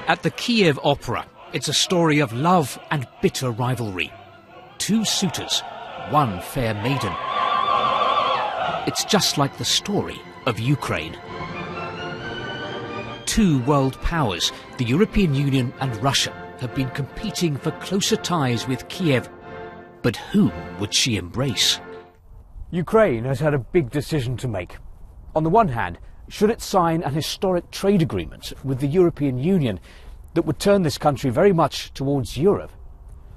At the Kiev Opera, it's a story of love and bitter rivalry. Two suitors, one fair maiden. It's just like the story of Ukraine. Two world powers, the European Union and Russia, have been competing for closer ties with Kiev. But whom would she embrace? Ukraine has had a big decision to make. On the one hand, should it sign an historic trade agreement with the European Union that would turn this country very much towards Europe?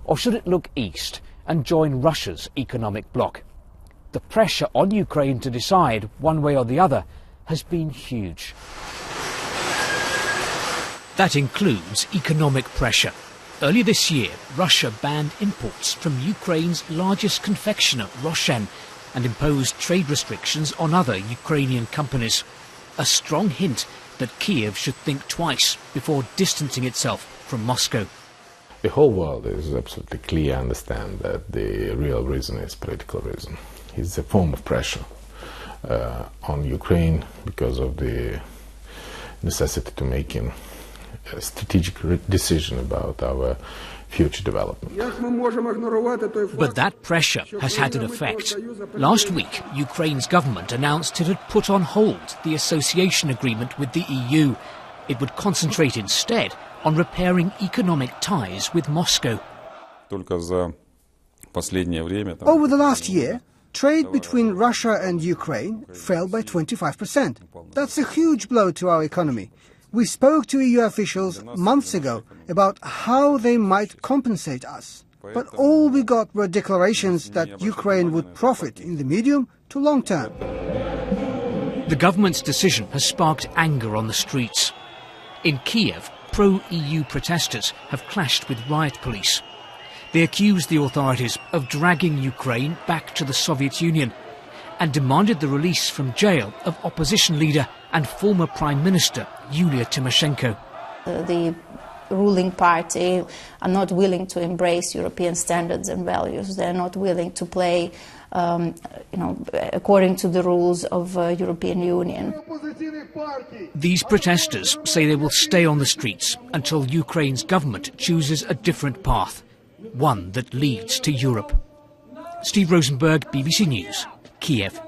Or should it look east and join Russia's economic bloc? The pressure on Ukraine to decide one way or the other has been huge. That includes economic pressure. Earlier this year, Russia banned imports from Ukraine's largest confectioner, Roshen, and imposed trade restrictions on other Ukrainian companies. A strong hint that Kiev should think twice before distancing itself from Moscow. The whole world is absolutely clear, understand that the real reason is political reason. It's a form of pressure on Ukraine because of the necessity to making a strategic decision about our future development. But that pressure has had an effect. Last week, Ukraine's government announced it had put on hold the association agreement with the EU. It would concentrate instead on repairing economic ties with Moscow. Over the last year, trade between Russia and Ukraine fell by 25%. That's a huge blow to our economy. We spoke to EU officials months ago about how they might compensate us. But all we got were declarations that Ukraine would profit in the medium to long term. The government's decision has sparked anger on the streets. In Kiev, pro-EU protesters have clashed with riot police. They accused the authorities of dragging Ukraine back to the Soviet Union and demanded the release from jail of opposition leader and former Prime Minister Yulia Tymoshenko. The ruling party are not willing to embrace European standards and values. They're not willing to play according to the rules of European Union. These protesters say they will stay on the streets until Ukraine's government chooses a different path, one that leads to Europe. Steve Rosenberg, BBC News, Kiev.